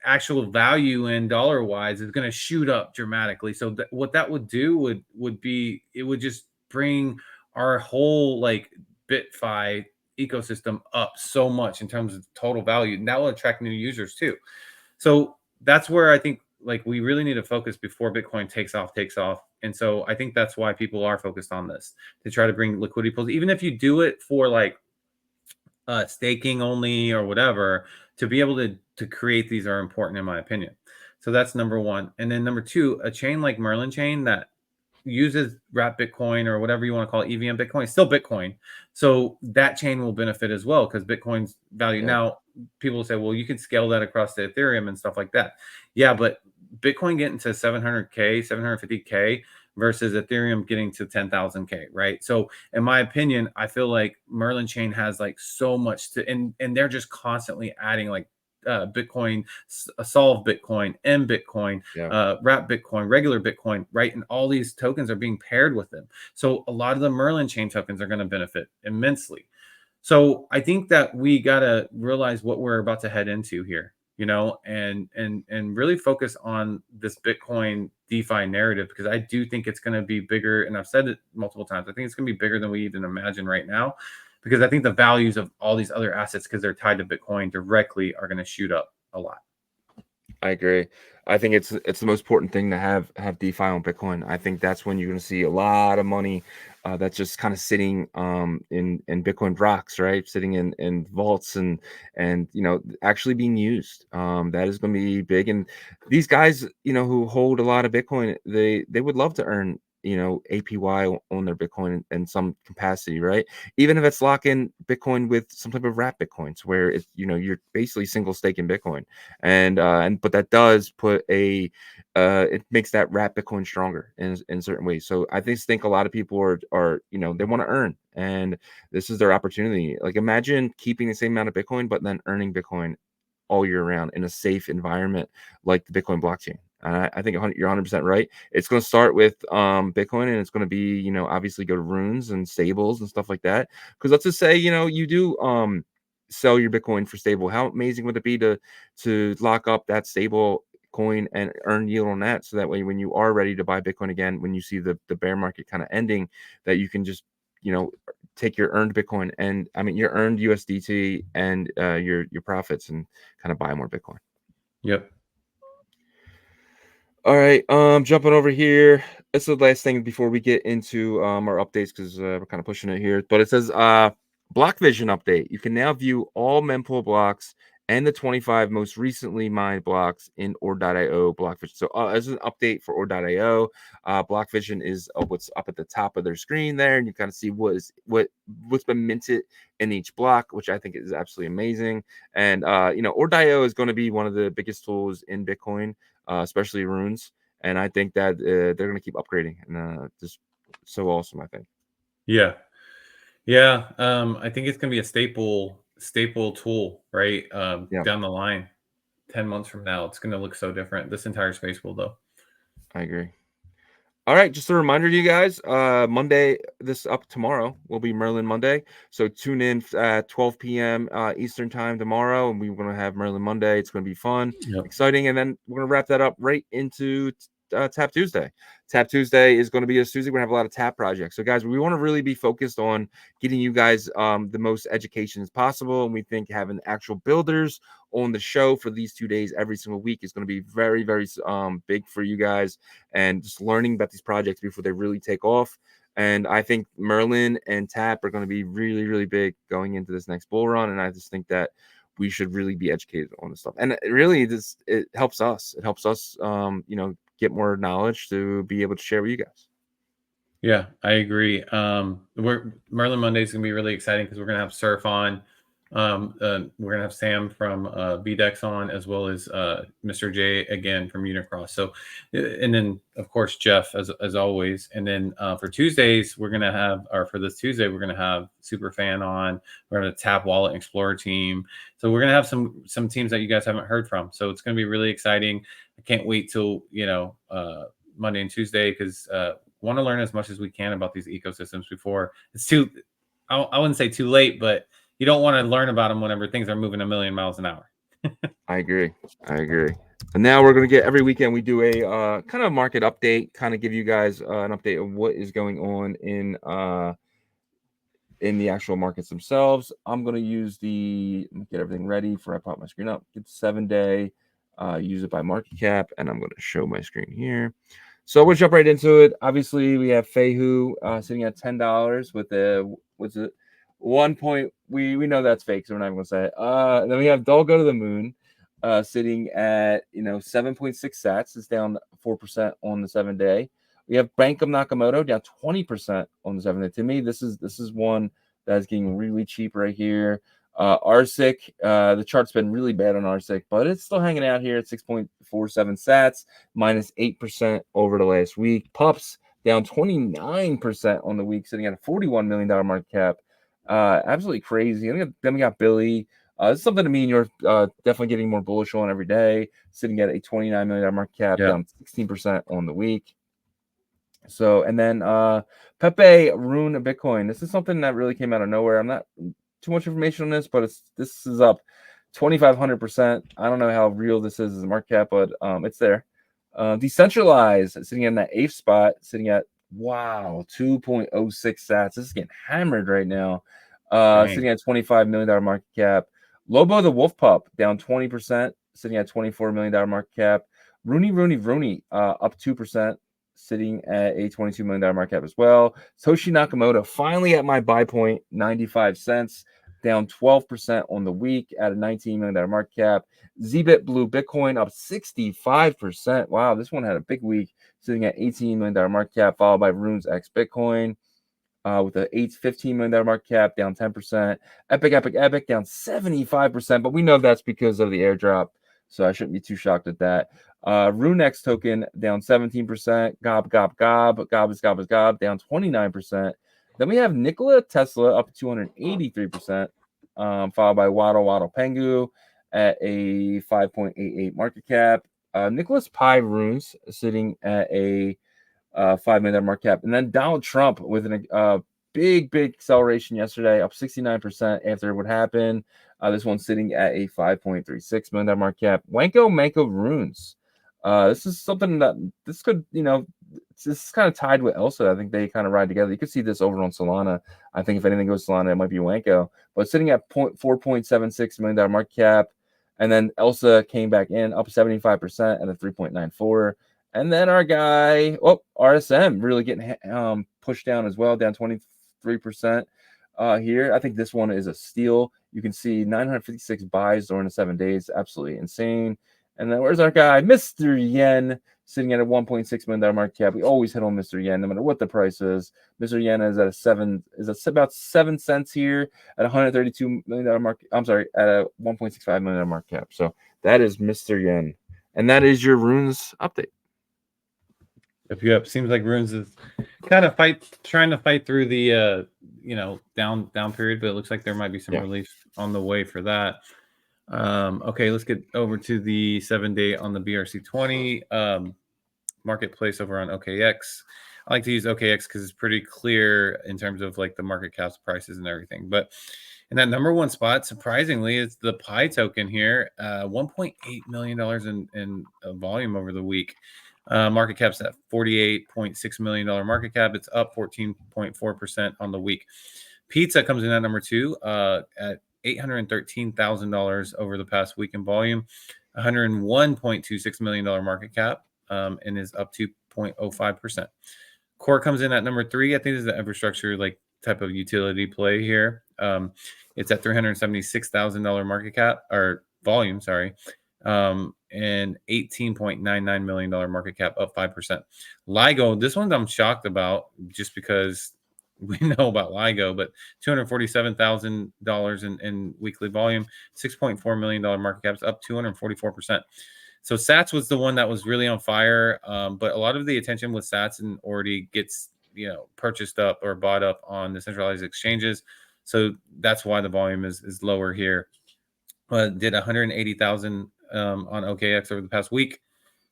actual value in dollar wise, is going to shoot up dramatically. So what that would do would be, it would just bring our whole like BitFi ecosystem up so much in terms of total value, and that will attract new users too. So that's where I think like we really need to focus before Bitcoin takes off. And so I think that's why people are focused on this, to try to bring liquidity pools, even if you do it for like staking only or whatever. To be able to create these are important in my opinion. So that's number one. And then number two, a chain like Merlin chain that uses wrap Bitcoin or whatever you want to call it, EVM Bitcoin, it's still Bitcoin. So that chain will benefit as well because Bitcoin's value. Yeah. Now, people will say, well, you can scale that across to Ethereum and stuff like that. Yeah, but Bitcoin getting to 700K, 750K versus Ethereum getting to 10,000K, right? So in my opinion, I feel like Merlin chain has like so much to, and they're just constantly adding like Bitcoin, solve Bitcoin, M Bitcoin, Yeah. wrap Bitcoin, regular Bitcoin, right? And all these tokens are being paired with them. So a lot of the Merlin chain tokens are going to benefit immensely. So I think that we got to realize what we're about to head into here. and really focus on this Bitcoin DeFi narrative, because I do think it's going to be bigger. And I've said it multiple times. I think it's going to be bigger than we even imagine right now, because I think the values of all these other assets, because they're tied to Bitcoin directly, are going to shoot up a lot. I agree. I think it's the most important thing to have DeFi on Bitcoin. I think that's when you're going to see a lot of money that's just kind of sitting in Bitcoin rocks, right? Sitting in vaults and actually being used. That is going to be big. And these guys, who hold a lot of Bitcoin, they would love to earn APY on their Bitcoin in some capacity, right? Even if it's locking Bitcoin with some type of wrap Bitcoins, where it's you're basically single staking Bitcoin, and but that does put it makes that wrap Bitcoin stronger in certain ways. So I think a lot of people are they want to earn, and this is their opportunity. Like, imagine keeping the same amount of Bitcoin but then earning Bitcoin all year round in a safe environment like the Bitcoin blockchain. I think you're 100% right. It's going to start with Bitcoin, and it's going to be obviously go to runes and stables and stuff like that. Because let's just say you do sell your Bitcoin for stable. How amazing would it be to lock up that stable coin and earn yield on that, so that way when you are ready to buy Bitcoin again, when you see the bear market kind of ending, that you can just take your earned Bitcoin and your earned USDT and your profits, and kind of buy more Bitcoin. Yep. All right, jumping over here. This is the last thing before we get into our updates, because we're kind of pushing it here. But it says Block Vision update. You can now view all mempool blocks and the 25 most recently mined blocks in Ord.io Block Vision. So as an update for Ord.io, Block Vision is what's up at the top of their screen there, and you kind of see what's been minted in each block, which I think is absolutely amazing. And Ord.io is going to be one of the biggest tools in Bitcoin, especially runes, and I think that they're going to keep upgrading, and just so awesome. I think. Yeah. I think it's going to be a staple tool, right? Yeah. Down the line, 10 months from now, it's going to look so different. This entire space will, though. I agree. All right, just a reminder to you guys, Monday, this up tomorrow, will be Merlin Monday. So tune in at 12 p.m. Eastern time tomorrow, and we're going to have Merlin Monday. It's going to be fun, exciting, and then we're going to wrap that up right into Tap Tuesday. Tap Tuesday is going to be a Tuesday. We're going to have a lot of tap projects. So, guys, we want to really be focused on getting you guys the most education as possible, and we think having actual builders on the show for these 2 days every single week is going to be very, very big for you guys, and just learning about these projects before they really take off. And I think Merlin and Tap are going to be really, really big going into this next bull run, and I just think that we should really be educated on this stuff. And it helps us. It helps us, get more knowledge to be able to share with you guys. Yeah, I agree. Merlin Monday is going to be really exciting, because we're going to have Surf on. We're going to have Sam from BDEX on, as well as Mr. J again from Unicross. So, and then of course Jeff as always. And then for Tuesdays, we're going to have, or for this Tuesday, we're going to have Superfan on. We're going to Tap Wallet Explorer team. So we're going to have some teams that you guys haven't heard from. So it's going to be really exciting. I can't wait till Monday and Tuesday, because want to learn as much as we can about these ecosystems before it's too. I wouldn't say too late, but you don't want to learn about them whenever things are moving a million miles an hour. I agree. And now we're going to get, every weekend we do a kind of market update, kind of give you guys an update of what is going on in the actual markets themselves. I'm going to use get everything ready for I pop my screen up. Get 7-day, use it by market cap, and I'm going to show my screen here. So we'll jump right into it. Obviously, we have Feihu sitting at $10 with what's it? 1 point. We know that's fake, so we're not even gonna say it. Then we have Dull Go to the Moon sitting at 7.6 sats. It's down 4% on the 7-day. We have Bankum Nakamoto down 20% on the 7-day. To me, this is one that's getting really cheap right here. RSIC, the chart's been really bad on RSIC, but it's still hanging out here at 6.47 sats, minus 8% over the last week. Pups down 29% on the week, sitting at a $41 million market cap. Absolutely crazy. Then we got Billy. It's something to me and you're definitely getting more bullish on every day, sitting at a $29 million market cap, down 16% on the week. So, and then Pepe Rune Bitcoin. This is something that really came out of nowhere. I'm not too much information on this, but this is up 2,500%. I don't know how real this is as a market cap, but it's there. Decentralized sitting in that 8th spot, sitting at 2.06 sats. This is getting hammered right now. Sitting at $25 million market cap. Lobo the Wolf Pup down 20%, sitting at $24 million market cap. Rooney up 2%, sitting at a $22 million market cap as well. Toshi Nakamoto finally at my buy point, 95 cents, down 12% on the week at a $19 million market cap. Zbit Blue Bitcoin up 65%. Wow, this one had a big week, sitting at $18 million market cap, followed by Runes X Bitcoin. With a $15 million market cap, down 10%. Epic down 75%, but we know that's because of the airdrop, so I shouldn't be too shocked at that. RuneX token down 17%. Gob is down 29%. Then we have Nikola Tesla up 283%, followed by Waddle Pengu at a 5.88 market cap. Nicholas Pi Runes sitting at a $5 million market cap. And then Donald Trump with a big acceleration yesterday, up 69% after what happened. This one's sitting at a $5.36 million market cap. Manko Runes. This is something that this could, this is kind of tied with Elsa. I think they kind of ride together. You could see this over on Solana. I think if anything goes Solana, it might be Wanko. But sitting at $4.76 million market cap. And then Elsa came back in, up 75% at a 3.94. And then our guy, RSM, really getting pushed down as well, down 23% here. I think this one is a steal. You can see 956 buys during the 7 days. Absolutely insane. And then where's our guy, Mr. Yen, sitting at a $1.6 million market cap. We always hit on Mr. Yen, no matter what the price is. Mr. Yen is at about 7 cents here at $132 million market. I'm sorry, at a $1.65 million market cap. So that is Mr. Yen, and that is your Runes update. Yep. Seems like Runes is kind of trying to fight through the down period, but it looks like there might be some relief on the way for that. Okay, let's get over to the 7-day on the BRC20 marketplace over on OKEx. I like to use OKEx because it's pretty clear in terms of like the market caps, prices, and everything. But in that number one spot, surprisingly, it's the Pi token here, $1.8 million in volume over the week. Market cap's at $48.6 million market cap. It's up 14.4% on the week. Pizza comes in at number 2 at $813,000 over the past week in volume, $101.26 million market cap, and is up 2.05%. Core comes in at number 3. I think this is the infrastructure like type of utility play here. It's at $376,000 market cap or volume, sorry. And $18.99 million market cap, up 5%. LIGO, this one I'm shocked about just because we know about LIGO, but $247,000 in weekly volume, $6.4 million market caps, up 244%. So Sats was the one that was really on fire, but a lot of the attention with Sats and already gets purchased up or bought up on the centralized exchanges. So that's why the volume is lower here. Did 180,000 on OKEx over the past week.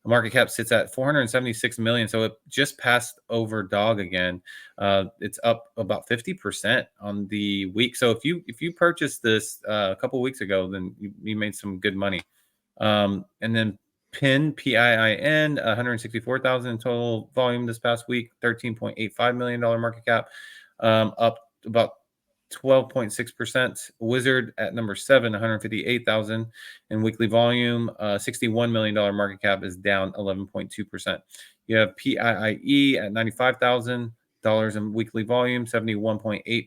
The market cap sits at 476 million, so it just passed over Dog again. It's up about 50% on the week. So if you purchased this a couple weeks ago, then you made some good money. And then PIN 164,000 in total volume this past week, $13.85 million market cap, up about 12.6%. Wizard at number 7, 158,000 in weekly volume, $61 million market cap, is down 11.2%. You have PIIE at $95,000 in weekly volume, $71.8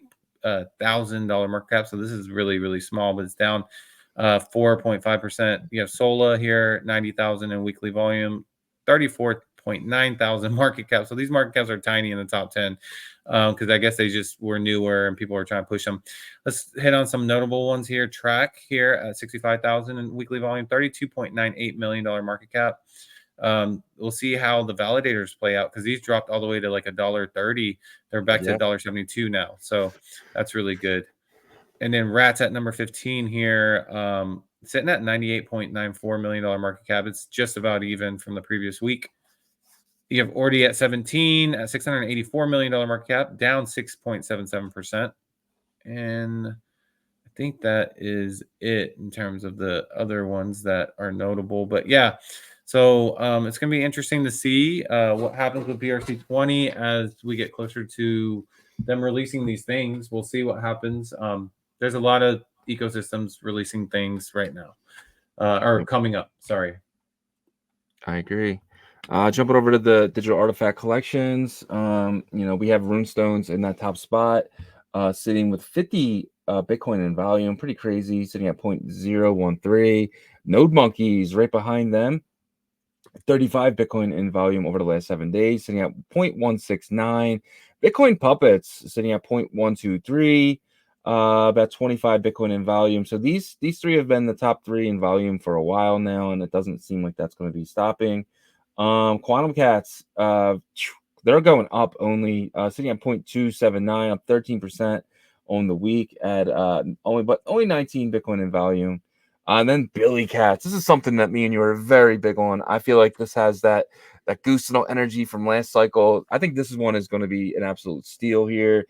thousand market cap. So this is really, really small, but it's down 4.5%. You have Sola here, 90,000 in weekly volume, 34.9 thousand market cap. So these market caps are tiny in the top 10 because I guess they just were newer and people are trying to push them. Let's hit on some notable ones here. Track here at 65,000 in weekly volume, $32.98 million market cap. We'll see how the validators play out because these dropped all the way to like $1.30. They're back to $1.72 now. So that's really good. And then Rats at number 15 here, sitting at $98.94 million market cap. It's just about even from the previous week. You have Ordi at 17 at $684 million market cap, down 6.77%. And I think that is it in terms of the other ones that are notable. But yeah, so it's going to be interesting to see what happens with BRC20 as we get closer to them releasing these things. We'll see what happens. There's a lot of ecosystems releasing things right now or coming up. Sorry. I agree. Jumping over to the digital artifact collections, we have runestones in that top spot, sitting with 50 Bitcoin in volume, pretty crazy, sitting at 0.013. Node monkeys right behind them, 35 Bitcoin in volume over the last 7 days, sitting at 0.169. Bitcoin puppets sitting at 0.123. About 25 Bitcoin in volume. So these three have been the top three in volume for a while now, and it doesn't seem like that's going to be stopping. Quantum Cats, they're going up only, sitting at 0.279, up 13% on the week at only 19 Bitcoin in volume. And then Billy Cats. This is something that me and you are very big on. I feel like this has that Gustino energy from last cycle. I think this one is going to be an absolute steal here.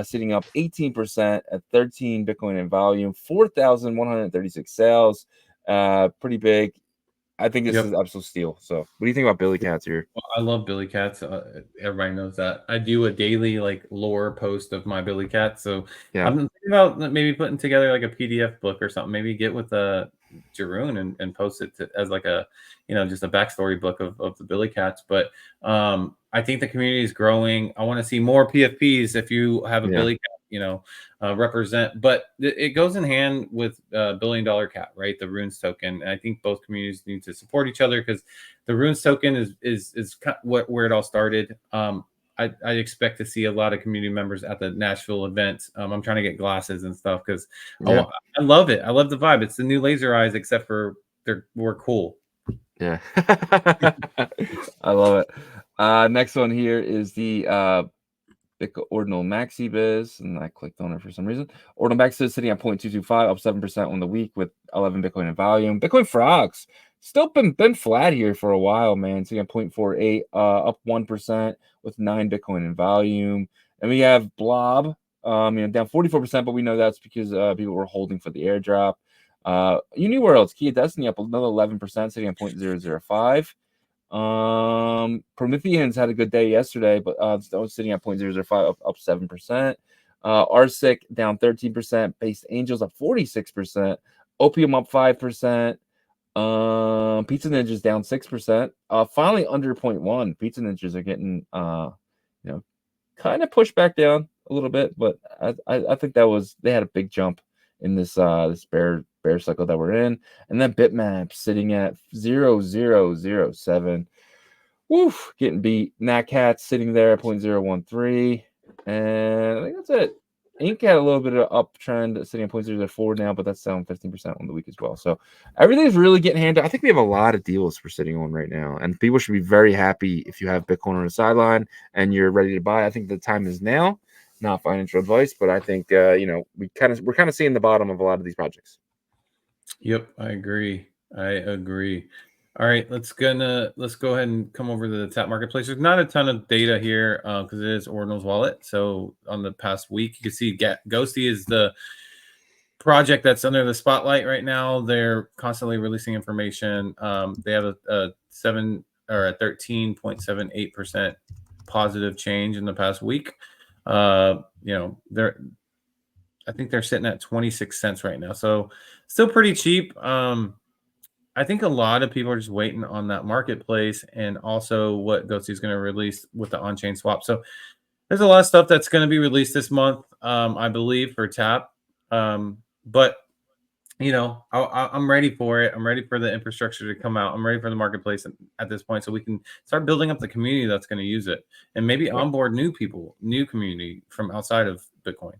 Sitting up 18% at 13 Bitcoin in volume, 4,136 sales. Pretty big. I think this is absolute steal. So, what do you think about Billy Cats here? Well, I love Billy Cats. Everybody knows that. I do a daily lore post of my Billy Cats. So Yeah. I'm thinking about maybe putting together like a PDF book or something. Maybe get with Jeroen and post it as like a just a backstory book of the Billy Cats. But I think the community is growing. I want to see more PFPs. If you have a Billy Cat, represent, but it goes in hand with $1 billion cat, right? The Runes token. And I think both communities need to support each other because the Runes token is kind of where it all started. I expect to see a lot of community members at the Nashville event. I'm trying to get glasses and stuff because I love it. I love the vibe. It's the new laser eyes, except for we're cool. Yeah, I love it. Next one here is the Ordinal Maxi Biz, and I clicked on it for some reason. Ordinal Maxi is sitting at 0.225, up 7% on the week with 11 Bitcoin in volume. Bitcoin Frogs still been flat here for a while, man. Sitting at 0.48, up 1% with 9 Bitcoin in volume. And we have Blob, down 44%, but we know that's because people were holding for the airdrop. Uniworlds, Key of Destiny up another 11%, sitting at 0.005. Prometheans had a good day yesterday, but sitting at 0.005, up 7%. Arsic down 13%. Based Angels up 46%. Opium up 5%. Pizza Ninjas down 6%. Finally under 0.1. Pizza Ninjas are getting kind of pushed back down a little bit, but I think they had a big jump in this bear cycle that we're in. And then Bitmap sitting at 0.0007. Woof, getting beat. Natcat sitting there at 0.013. And I think that's it. Inc had a little bit of uptrend, sitting at 0.004 now, but that's down 15% on the week as well. So everything's really getting handled. I think we have a lot of deals we're sitting on right now, and people should be very happy if you have Bitcoin on the sideline and you're ready to buy. I think the time is now. Not financial advice, but I think we're kind of seeing the bottom of a lot of these projects. Yep, I agree. All right, let's go ahead and come over to the Tap Marketplace. There's not a ton of data here because it is Ordinal's wallet. So on the past week, you can see Ghosty is the project that's under the spotlight right now. They're constantly releasing information. They have a 13.78% positive change in the past week. I think they're sitting at 26 cents right now. So still pretty cheap. I think a lot of people are just waiting on that marketplace and also what Ghosty is going to release with the on-chain swap. So there's a lot of stuff that's going to be released this month, I believe, for Tap. But I'm ready for it. I'm ready for the infrastructure to come out. I'm ready for the marketplace at this point, so we can start building up the community that's going to use it, and maybe onboard new people, new community from outside of Bitcoin.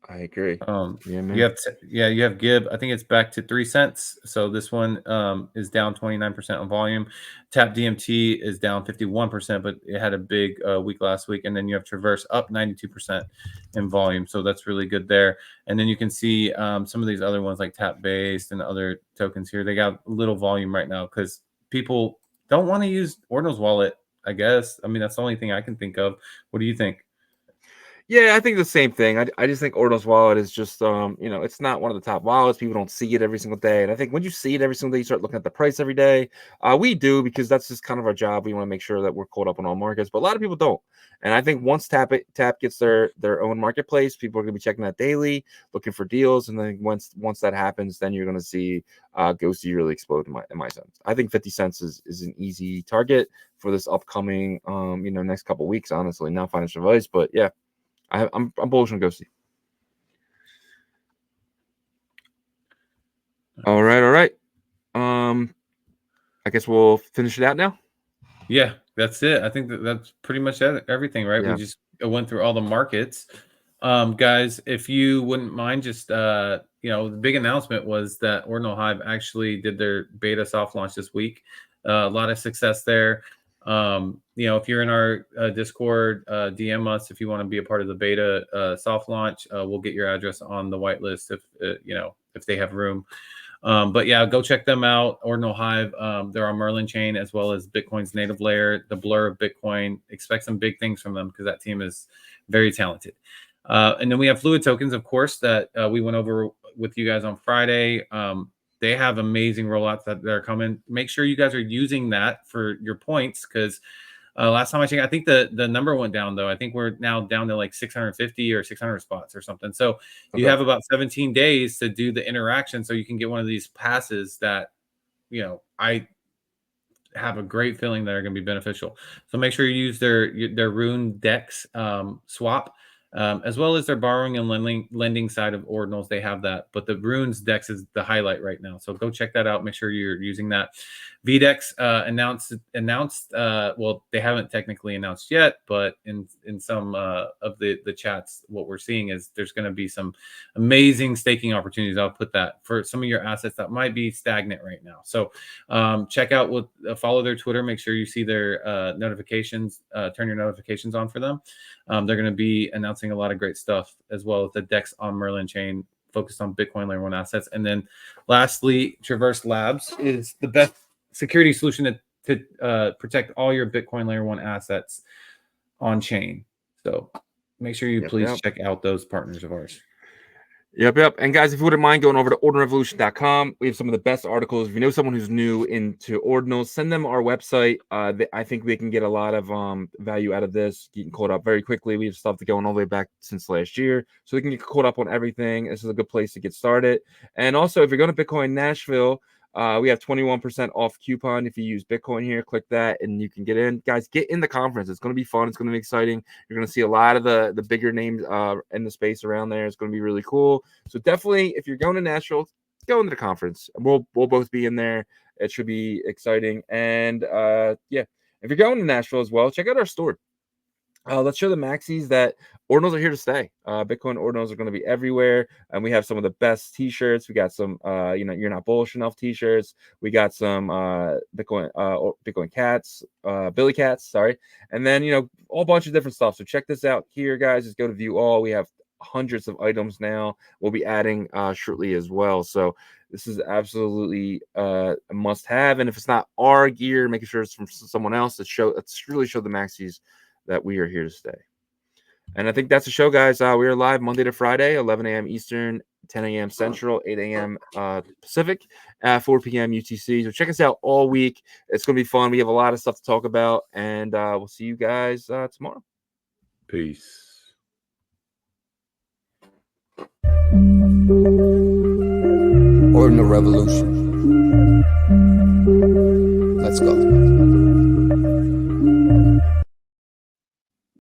I agree. You have Gib. I think it's back to 3 cents. So this one is down 29% on volume. Tap DMT is down 51%, but it had a big week last week. And then you have Traverse up 92% in volume. So that's really good there. And then you can see some of these other ones like Tap Based and other tokens here. They got little volume right now because people don't want to use Ordinal's wallet, I guess. I mean, that's the only thing I can think of. What do you think? Yeah, I think the same thing. I just think Ordinal's wallet is just it's not one of the top wallets. People don't see it every single day. And I think when you see it every single day, you start looking at the price every day. We do, because that's just kind of our job. We want to make sure that we're caught up on all markets, but a lot of people don't. And I think once Tap gets their own marketplace, people are going to be checking that daily, looking for deals. And then once that happens, then you're going to see Ghosty really explode in my sense. I think 50 cents is an easy target for this upcoming next couple of weeks, honestly. Not financial advice, but yeah. I'm bullish on Ghosty. All right. I guess we'll finish it out now. Yeah, that's it. I think that's pretty much everything, right? Yeah. We just went through all the markets. Guys, if you wouldn't mind, just the big announcement was that Ordinal Hive actually did their beta soft launch this week. A lot of success there. If you're in our Discord, DM us if you want to be a part of the beta soft launch. We'll get your address on the whitelist if they have room. But yeah, go check them out. Ordinal Hive, they're on Merlin chain as well as Bitcoin's native layer, the blur of Bitcoin. Expect some big things from them because that team is very talented. And then we have Fluid Tokens, of course, that we went over with you guys on Friday. They have amazing rollouts that are coming. Make sure you guys are using that for your points, because last time I checked, I think the number went down, though. I think we're now down to like 650 or 600 spots or something. So you have about 17 days to do the interaction so you can get one of these passes that, I have a great feeling that are going to be beneficial. So make sure you use their Rune Dex swap. As well as their borrowing and lending side of Ordinals, they have that. But the Runes Dex is the highlight right now. So go check that out. Make sure you're using that. VDEX announced. Well, they haven't technically announced yet, but in some of the chats, what we're seeing is there's going to be some amazing staking opportunities. I'll put that for some of your assets that might be stagnant right now. So check out follow their Twitter. Make sure you see their notifications. Turn your notifications on for them. They're going to be announcing a lot of great stuff, as well as the DEX on Merlin chain focused on Bitcoin Layer 1 assets. And then lastly, Traverse Labs is the best security solution to protect all your Bitcoin Layer 1 assets on chain. So make sure you please check out those partners of ours. Yep. And guys, if you wouldn't mind going over to ordinalrevolution.com, we have some of the best articles. If you know someone who's new into Ordinals, send them our website. I think they can get a lot of value out of this, getting caught up very quickly. We have stuff going all the way back since last year, so they can get caught up on everything. This is a good place to get started. And also, if you're going to Bitcoin Nashville, we have 21% off coupon. If you use Bitcoin here, click that and you can get in. Guys, get in the conference. It's going to be fun. It's going to be exciting. You're going to see a lot of the bigger names in the space around there. It's going to be really cool. So definitely, if you're going to Nashville, go into the conference. We'll both be in there. It should be exciting. And if you're going to Nashville as well, check out our store. Let's show the maxis that Ordinals are here to stay. Bitcoin Ordinals are going to be everywhere, and we have some of the best T-shirts. We got some, you're not bullish enough T-shirts. We got some Bitcoin cats, Billy Cats, sorry, and then a whole bunch of different stuff. So check this out here, guys. Just go to view all. We have hundreds of items now. We'll be adding shortly as well. So this is absolutely a must-have. And if it's not our gear, making sure it's from someone else. Let's really show the maxis that we are here to stay. And I think that's the show, guys. We are live Monday to Friday, 11 a.m. Eastern, 10 a.m. Central, 8 a.m. Pacific, 4 p.m. UTC. So check us out all week. It's going to be fun. We have a lot of stuff to talk about, and we'll see you guys tomorrow. Peace. Ordinal Revolution. Let's go.